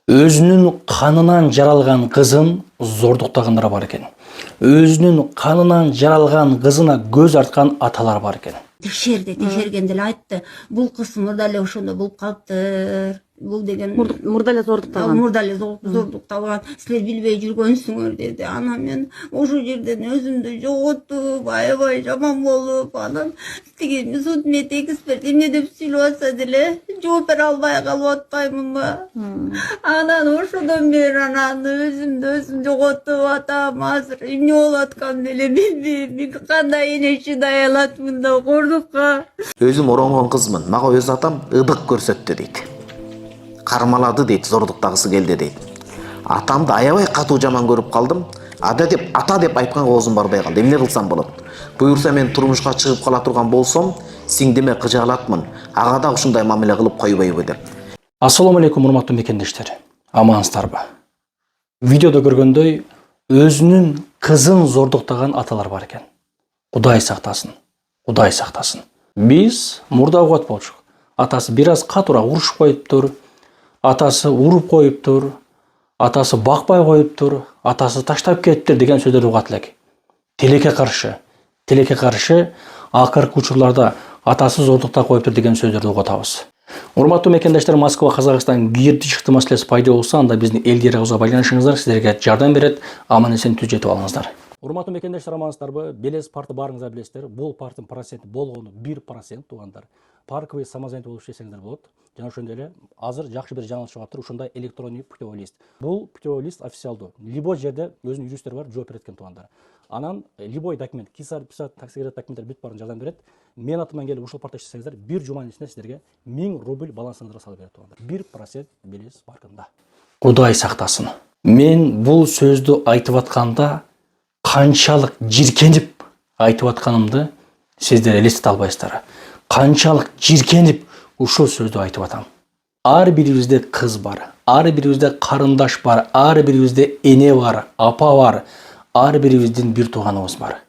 Өзүнүн канынан жаралган кызын зордуктагандар бар экен. Өзүнүн канынан жаралган кызына көз арткан аталар бар экен. Текшергенде эле айтты. Бул кыз мурда эле ошондой болуп калыптыр. Бул деген Мурда эле зордуктаган. мурда эле зордукталган. Силер билбей жүргөнсүңөр деди. Анан мен ошол жерден өзүмдү жоготуп, аябай жаман болуп, анан тиги судмед эксперт эмне деп сүйлөп атса деле жооп бере албай калып атпаймынбы? Анан ошодон бери анан өзүм жоготуп атам. Азыр эмне болуп атканын деле билбейм. Кандай эне чыдай алат мындай кордукка? Өзүм оронгон кызмын. Мага өз атам ыдык көрсөттү дейт. Кармалады дейт, зордуктагысы келди дейт. Атамды аябай катуу жаман көрүп калдым. Ата деп айтканга оозум барбай калды. Эмне кылсам болот? Буюрса мен турмушка чыгып кала турган болсом, сиңдиме кыжаалатмын. Ага да ушундай мамиле кылып койбойбу деп. Ассаламу алейкум, урматтуу мекендештер. Амансыздарбы? Видеодо көргөндөй, өзүнүн кызын зордуктаган аталар бар экен. Кудай сактасын. Кудай сактасын. Биз мурда угат болчук. Атасы бир аз катуураак урушуп коюптур. Атасы уруп коюптур. Атасы бакпай коюптур. Атасы таштап кетиптир деген сөздөрдү угат элек. Тилекке каршы акыркы учурларда атасы зордуктап коюптур деген сөздөрдү угатабыз. Урматтуу мекендештер, Москва, Казакстан кирди чыкты маселеси пайда болсо, анда биздин элдерибизге байланышыңыздар, силерге жардам берет, аман-эсен түз жетип алыңыздар. Урматтуу мекендештер, амансыздарбы? Белес парты барыңыздар билесиздер. Бул парттын проценти болгону 1% туугандар. Парковый самозанятый болуп иштесеңиздер болот. Жана ошондой эле азыр жакшы бир жаңылык чыгаптыр, ушундай электрондук путевой лист. Бул путевой лист официалдуу. Любой жерде өзүнүн юристтери бар, жооп берет экен туугандар. Анан любой документ, кисар, таксигерет документтер бүт баарын жардам берет. Мен атыман келип ушул партта иштесеңиздер, 1 жуманын ичинде силерге 1000 рубль балансыңызга салып берет туугандар. 1% Белес паркында. Кудай сактасын. Мен бул сөздү айтып атканда канчалык жиркенип айтып атканымды сиздер элестете албайсыздар. Канчалык жиркенип ушул сөздү айтып атам. Ар бирибизде кыз бар, ар бирибизде карындаш бар, ар бирибизде эне бар, апа бар, ар бирибиздин бир тууганыбыз бар.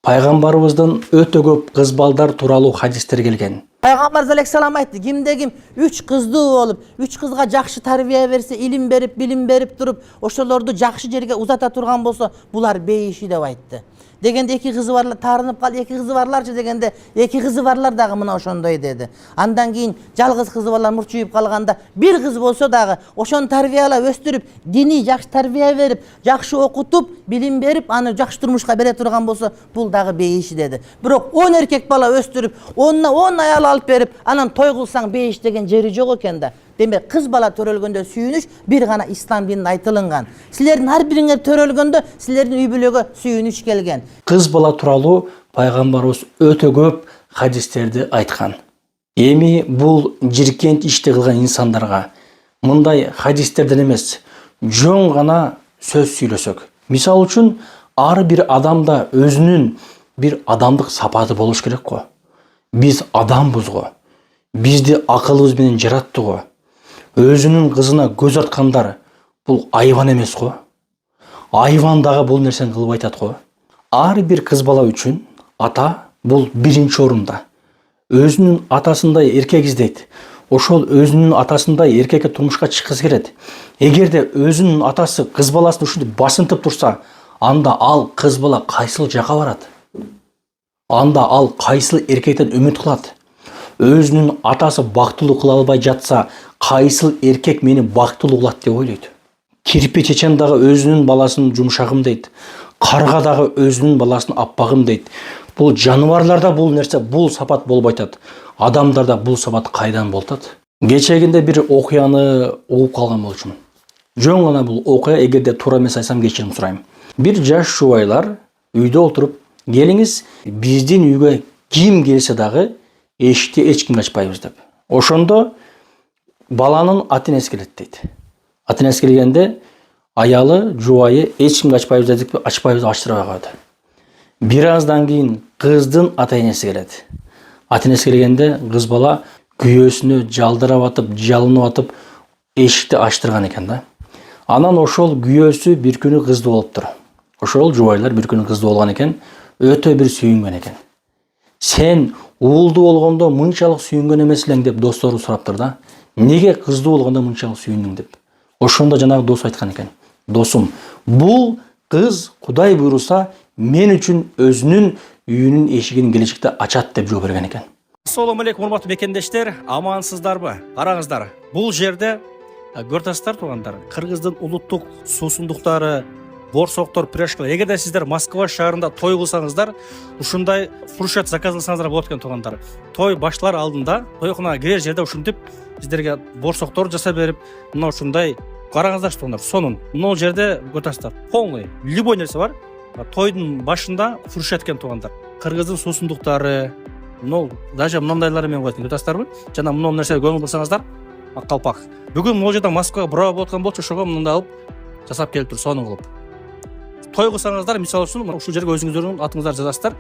Пайгамбарыбыздын өтө көп кыз балдар тууралуу хадистер келген. Пайгамбар алейхиссалам айтты, кимде ким 3 кыздуу болуп, 3 кызга жакшы тарбия берсе, илим берип, билим берип туруп, ошолорду жакшы жерге узата турган болсо, булар бейиши деп айтты. Дегенде 2 кызы барлар таарынып калды, 2 кызы барларчы дегенде 2 кызы барлар дагы мына ошондой деди. Андан кийин жалгыз кызы барлар мурчуюп калганда, 1 кыз болсо дагы ошону тарбиялап өстүрүп, дини жакшы тарбия берип, жакшы окутуп, билим берип, аны жакшы турмушка бере турган болсо, бул дагы бейиши деди. Бирок 10 эркек бала өстүрүп, 10 аял алып берип, анан той кылсаң бейиш деген жери жок экен да. Демек кыз бала төрөлгөндө сүйүнүш бир гана ислам дининде айтылган. Силердин ар бириңер төрөлгөндө силердин үй бүлөгө сүйүнүш келген. Кыз бала тууралуу пайгамбарыбыз өтө көп хадистерди айткан. Эми бул жиркент ишти кылган инсандарга мындай хадистерден эмес, жөн гана сөз сүйлөсөк. Мисалы үчүн, ар бир адамда өзүнүн бир адамдык сапаты болуш керек го. Биз адамбыз го. Бизди акылыбыз менен жаратты го. Өзүнүн кызына көз аткандар бул айван эмес го. Айван дагы бул нерсени кылып айтат го. Ар бир кыз бала үчүн ата бул биринчи орунда. Өзүнүн атасындай эркек издейт. Ошол өзүнүн атасындай эркекке турмушка чыккысы келет. Эгерде өзүнүн атасы кыз баласын ушинтип басынтып турса, анда ал кыз бала кайсыл жака барат? Анда ал кайсыл эркектен үмүт кылат? Өзүнүн атасы бактылуу кыла албай жатса, кайсыл эркек мени бактылуу кылат деп ойлойт. Кирпи чечен дагы өзүнүн баласын жумшагым дейт. Карга дагы өзүнүн баласын аппагым дейт. Бул жаныбарларда бул нерсе, бул сапат болбой атат. Адамдарда бул сапат кайдан болтат? Кечегинде бир окуяны угуп калган болчумун. Жөн гана бул окуя, эгерде туура эмес айтсам кечирим сурайм. Бир жаш жубайлар үйдө отуруп, келиңиз биздин үйгө ким келсе дагы эшикти эч кимге ачпайбыз деп. Ошондо баланын ата-энеси келет дейт. Ата-энеси келгенде аялы, жубайы эч кимге ачпайбыз деп ачтырбай коет. Бир аздан кийин кыздын ата-энеси келет. Ата-энеси келгенде кыз бала күйөөсүнө жалдырап атып, жалынып атып эшикти ачтырган экен да. Анан ошол күйөөсү бир күнү кыздуу болуптур. Ошол жубайлар бир күнү кыздуу болгон экен, өтө бир сүйүнгөн экен. Сен уулдуу болгондо мынчалык сүйүнгөн эмес элең деп достору сураптыр да. Неге кыздуу болгондо мынчалык сүйүндүң деп. Ошондо жанагы дос айткан экен. Досум, бул кыз Кудай буйруса мен үчүн өзүнүн үйүнүн эшигин келечекте ачат деп жооп берген экен. Assalamu alaikum урматтуу мекендештер, амансыздарбы? Караңыздар, бул жерде көртасыздар тугандар, Кыргыздын улуттук суусундуктары, борсоктор, пирожкалар. Эгерде сиздер Москва шаарында той кылсаңыздар, ушундай фуршет заказласаңыздар болот экен тугандар. Той башлар алдында, тойкунага кирер жерде ушинтип сиздерге борсоктор жасап берип, мына ушундай караңыздарчы тугандар. Сонун, мына жерде көртасыздар. Полный, любой нерсе бар. Тойдун башында фуршет экен тугандар. Кыргыздын суусундуктары, даже мынандайлары мен коет көртасыздарбы? Жана мына нерсеге көңүл бурсаңыздар, аккалпак. Бүгүн могу жерде Москвага бурап болуп аткан болчу, ошого мындай алып жасап келип тур, сонун кылып. Той кылсаңыздар, мисалы үчүн ушул жерге өзүңүздөрдүн атыңыздарды жазасыздар.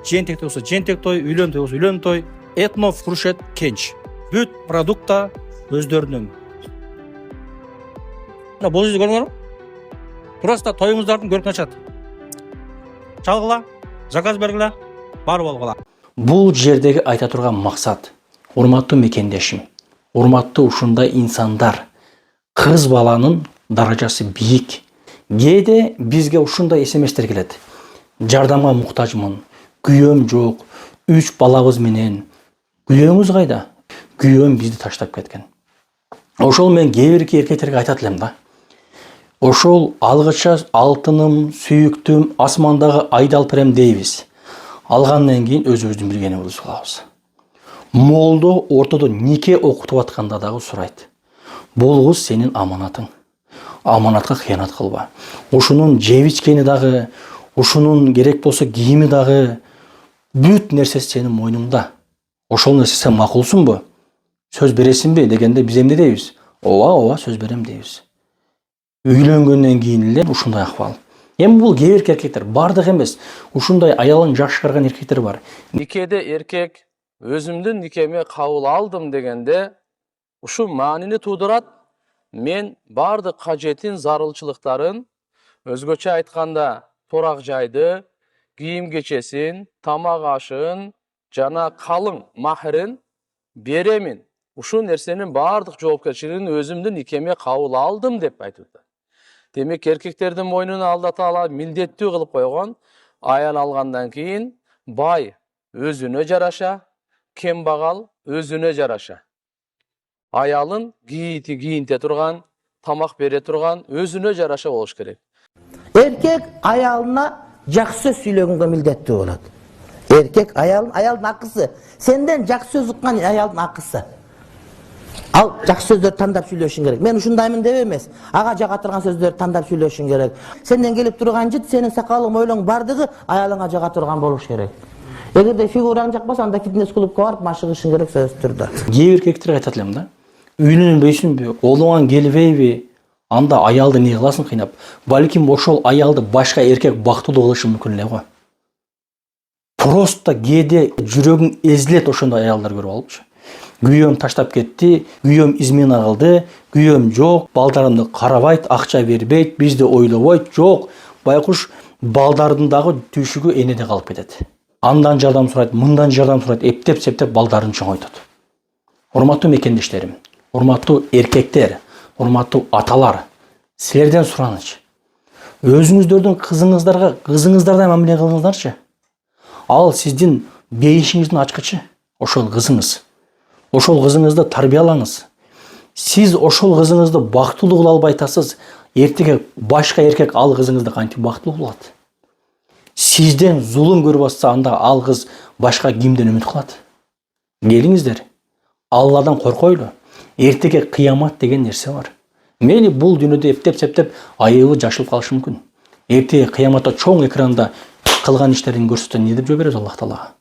Жентек той болсо жентек той, үйлөн той болсо үйлөн той, этно фуршет кенч. Бүт продукта өздөрүнүн. Мына бул жерде көрүңөр. Просто тоюңуздардын көркүн ачат. Чалгыла, заказ бергиле, барып алгыла. Бул жердеги айта турган максат, урматтуу мекендешим, урматтуу ушундай инсандар, кыз баланын даражасы бийик. Кээде бизге ушундай смстер келет. Жардамга муктажмын, күйөөм жок, 3 балабыз менен. Күйөөңүз кайда? Күйөөм бизди таштап кеткен. Ошол мен кээ бир эркектерге айтат элем да. Ошол алгыча алтыным, сүйүктүм, асмандагы айды алып берем дейбиз. Алгандан кийин өзүбүздүн билгени болуп калабыз. Молдо ортодо нике окутуп атканда дагы сурайт. Бул кыз сенин аманатың. Аманатка кыянат кылба. Ушунун жеп ичкени дагы, ушунун керек болсо кийими дагы, бүт нерсеси сенин мойнуңда. Ошол нерсе сен макулсуңбу? Сөз бересиңби дегенде биз эмне дейбиз? Ооба, сөз берем дейбиз. Үйлөнгөндөн кийин эле ушундай акыбал. Эми бул кээ бир эркектер бардык эмес, ушундай аялын жакшы караган эркектер бар. Никеде эркек өзүмдүн никеме кабыл алдым дегенде ушу маанини туудурат. Мен бардык кажетин, зарылчылыктарын, өзгөчө айтканда турак жайды, кийим кечесин, тамак ашын жана калың махрин беремин. Ушул нерсенин бардык жоопкерчилигин өзүмдүн никеме кабыл алдым деп айтып. Демек эркектердин мойнуна Алла Таала милдеттүү кылып койгон, аял алгандан кийин бай өзүнө жараша, кембагал өзүнө жараша. Аялын кийинте турган, тамак бере турган, өзүнө жараша болуш керек. Эркек аялына жакшы сөз сүйлөгөнгө милдеттүү болот. Эркек аялдын акысы. Сенден жакшы сөз уккан аялдын акысы. Ал жакшы сөздөр тандап сүйлөшүң керек. Мен ушундаймын деп эмес. Ага жага турган сөздөрдү тандап сүйлөшүң керек. Сенден келип турган жит, сенин сакалың, мойлоң бардыгы аялыңа жага турган болуш керек. Эгерде фигураң жакпаса, анда фитнес-клубка барып машыгышың керек сөзсүз түрдө. Кээ бир эркектерге айтат элем да. Үйлөнбөйсүңбү, олуңан келбейби? Анда аялды не кыласың кыйнап? Балким ошол аялды башка эркек бактылуу кылышы мүмкүн эле го. Просто кээде жүрөгүң эзилет ошондой аялдар көрүп алыпчы. Күйөөм таштап кетти, күйөөм измена кылды, күйөөм жок, балдарымды карабайт, акча бербейт, бизди ойлобойт, жок. Байкуш балдардын дагы түйшүгү энеде калып кетет. Андан жардам сурайт, мындан жардам сурайт, эптеп балдарын чоңойтот. Урматтуу мекендештерим, урматтуу эркектер, урматтуу аталар, силерден сураныч. Өзүңүздөрдүн кызыңыздардай мамиле кылыңыздарчы. Ал сиздин бейишиңиздин ачкычы, ошол кызыңыз. Ошол кызыңызды тарбиялаңыз. Сиз ошол кызыңызды бактылуу кыла албай атасыз, эртеге башка эркек ал кызыңызды кантип бактылуу кылат? Сизден зулум көрүп атса, анда ал кыз башка кимден үмүт кылат? Келиңиздер. Алладан коркойлу. Эртеге кыямат деген нерсе бар. Мени бул дүйнөдө эптеп айыбы жашылып калышы мүмкүн. Эртеге кыяматта чоң экранда кылган иштерин көрсөтсө эмне деп жооп беребиз Аллах Таалага?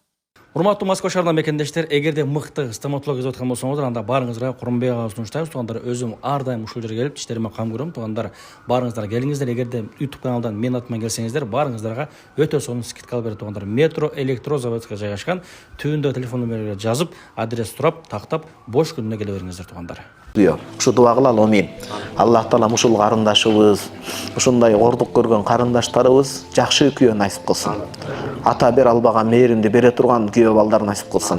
Урматтуу Москва шаарынын мекендештер, эгерде мыкты стоматолог изеп аткан болсоңуздар, анда барыңызга Курманбек агабызды сунуштайбыз. Туугандар, өзүм ар дайым ушул жерге келип тиштериме кам көрөм. Туугандар, барыңыздар, келиңиздер. Эгерде YouTube каналдан мен атыман келсеңиздер, барыңыздарга өтө сонун скидка алып берет. Туугандар, метро электрозаводка жайгашкан. Түбүндө телефон номерлерди жазып, адрес сурап, тактап, бош күнүнө келе бериңиздер, туугандар. Ушу дуа кылалы амин. Аллах Таала ушул карындашыбыз, ушундай ордук көргөн карындаштарыбыз жакшы күйөө насип кылсын. Ата бер албаган мээримди бере турган күйөө балдар насип кылсын.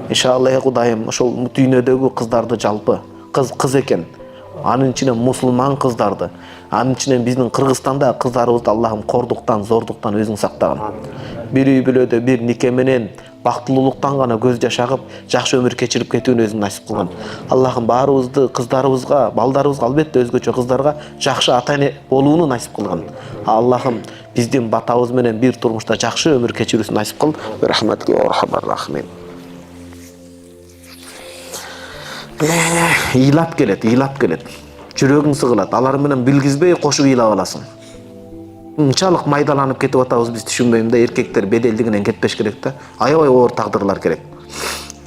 Иншалла Кудайым ушул дүйнөдөгү кыздарды жалпы кыз экен. анын ичинен мусулман кыздарды, анын ичинен биздин Кыргызстанда кыздарыбызды Аллахым кордуктан, зордуктан өзүң сактагын. Bir үй бүлөдө bir нике менен бактылуулуктан гана көз жаш агып, жакшы өмүр кечирип кетүүнү өзүң насип кылгын. Аллахым баарыбызды, кыздарыбызга, балдарыбызга, албетте өзгөчө кыздарга жакшы ата-эне болууну насип кылгын. Аллахым биздин батабыз менен bir турмушта жакшы өмүр кечирүүсүн насип кыл. Рахматке архамар рахимин. Ыйлап келет. Жүрөгүң сыгылат. Алар менен билгизбей кошуп ыйлап аласың. Унчалык майдаланып кетип атабыз биз түшүнбөйм да, эркектер беделдигинен кетпеш керек да. Аябай оор тагдырлар керек.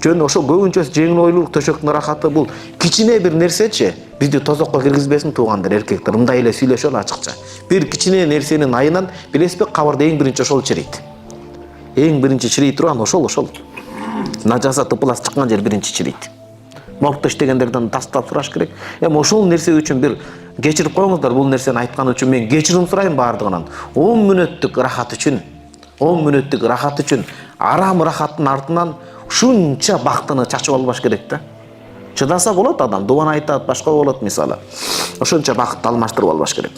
Жөн ошо көбүнчөсү жеңил ойлуулук, төшөктүн рахаты бул кичине бир нерсечи бизди тозокко киргизбесин туугандар, эркектер. Мындай эле сүйлөшөлү ачыкча. Бир кичине нерсенин айынан билесизби, кабарда эң биринчи ошол чирейт. Эң биринчи чирей турган ошол. Нажаса тыпылас чыккан жер биринчи чирейт. Моргто иштегендерден тастап сураш керек. Эми ошол нерсе үчүн бир кечирип коюңуздар, бул нерсени айткан үчүн мен кечирим сурайм бардыгынан. 10 мүнөттүк рахат үчүн, арам рахаттын артынан ушунча бактыны чачып албаш керек да. Чыдаса болот адам, дуан айтат, башка болот мисалы. Ошонча бакытты алмаштырып албаш керек.